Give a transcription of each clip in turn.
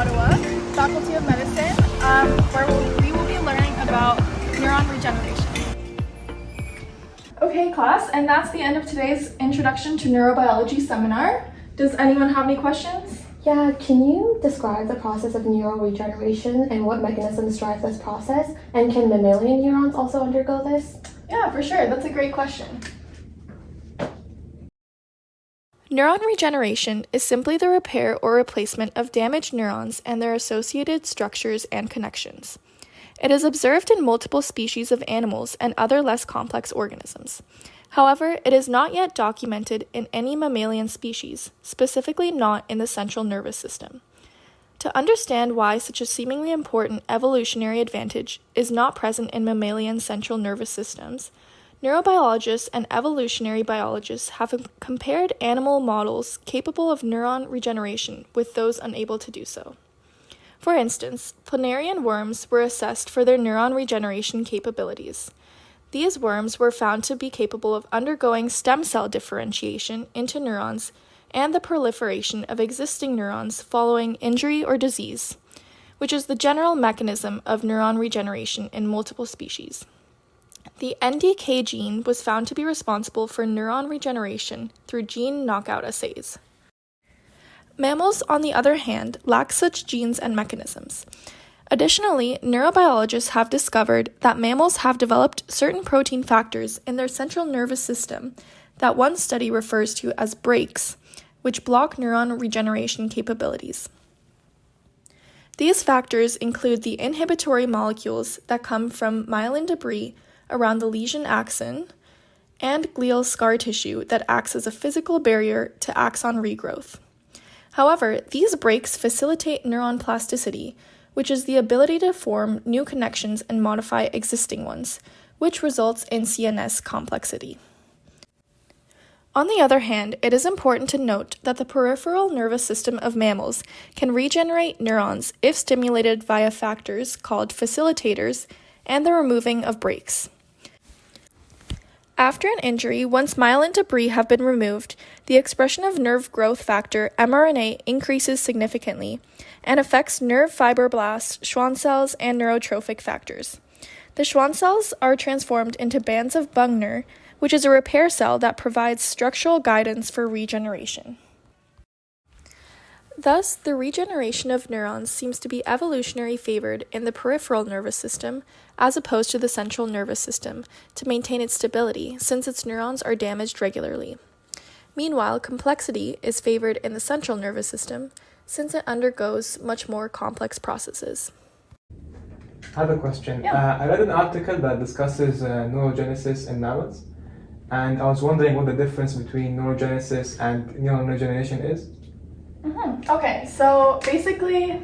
Ottawa, Faculty of Medicine, where we will be learning about neuron regeneration. Okay, class, and that's the end of today's Introduction to Neurobiology seminar. Does anyone have any questions? Yeah, can you describe the process of neural regeneration and what mechanisms drive this process? And can mammalian neurons also undergo this? Yeah, for sure. That's a great question. Neuron regeneration is simply the repair or replacement of damaged neurons and their associated structures and connections. It is observed in multiple species of animals and other less complex organisms. However, it is not yet documented in any mammalian species, specifically not in the central nervous system. To understand why such a seemingly important evolutionary advantage is not present in mammalian central nervous systems, neurobiologists and evolutionary biologists have compared animal models capable of neuron regeneration with those unable to do so. For instance, planarian worms were assessed for their neuron regeneration capabilities. These worms were found to be capable of undergoing stem cell differentiation into neurons and the proliferation of existing neurons following injury or disease, which is the general mechanism of neuron regeneration in multiple species. The NDK gene was found to be responsible for neuron regeneration through gene knockout assays. Mammals, on the other hand, lack such genes and mechanisms. Additionally, neurobiologists have discovered that mammals have developed certain protein factors in their central nervous system that one study refers to as brakes, which block neuron regeneration capabilities. These factors include the inhibitory molecules that come from myelin debris around the lesion axon and glial scar tissue that acts as a physical barrier to axon regrowth. However, these brakes facilitate neuron plasticity, which is the ability to form new connections and modify existing ones, which results in CNS complexity. On the other hand, it is important to note that the peripheral nervous system of mammals can regenerate neurons if stimulated via factors called facilitators and the removing of brakes. After an injury, once myelin debris have been removed, the expression of nerve growth factor mRNA increases significantly and affects nerve fibroblasts, Schwann cells, and neurotrophic factors. The Schwann cells are transformed into bands of Bungner, which is a repair cell that provides structural guidance for regeneration. Thus, the regeneration of neurons seems to be evolutionarily favored in the peripheral nervous system as opposed to the central nervous system to maintain its stability since its neurons are damaged regularly. Meanwhile, complexity is favored in the central nervous system since it undergoes much more complex processes. I have a question. Yeah. I read an article that discusses neurogenesis in mammals, and I was wondering what the difference between neurogenesis and neuron regeneration is. Okay, so basically,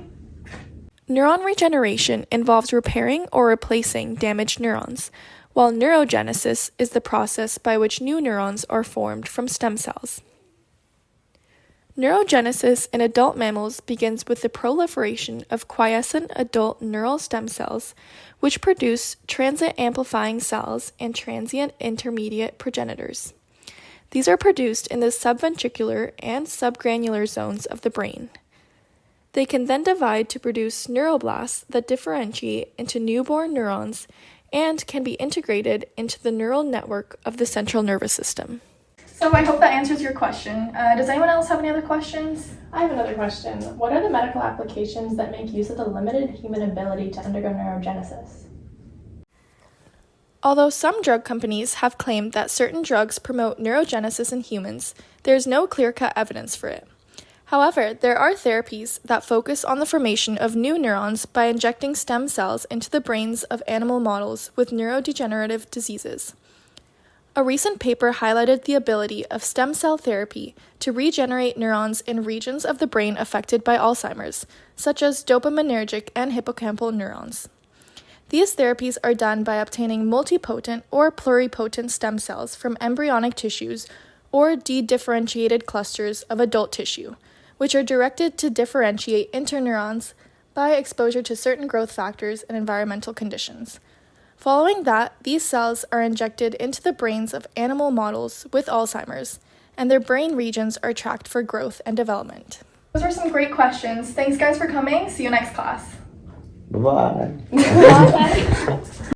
Neuron regeneration involves repairing or replacing damaged neurons, while neurogenesis is the process by which new neurons are formed from stem cells. Neurogenesis in adult mammals begins with the proliferation of quiescent adult neural stem cells, which produce transient amplifying cells and transient intermediate progenitors. These are produced in the subventricular and subgranular zones of the brain. They can then divide to produce neuroblasts that differentiate into newborn neurons and can be integrated into the neural network of the central nervous system. so I hope that answers your question. Does anyone else have any other questions? I have another question. What are the medical applications that make use of the limited human ability to undergo neurogenesis? Although some drug companies have claimed that certain drugs promote neurogenesis in humans, there is no clear-cut evidence for it. However, there are therapies that focus on the formation of new neurons by injecting stem cells into the brains of animal models with neurodegenerative diseases. A recent paper highlighted the ability of stem cell therapy to regenerate neurons in regions of the brain affected by Alzheimer's, such as dopaminergic and hippocampal neurons. These therapies are done by obtaining multipotent or pluripotent stem cells from embryonic tissues or dedifferentiated clusters of adult tissue, which are directed to differentiate interneurons by exposure to certain growth factors and environmental conditions. Following that, these cells are injected into the brains of animal models with Alzheimer's, and their brain regions are tracked for growth and development. Those were some great questions. Thanks guys for coming. See you next class. Bye-bye. Bye.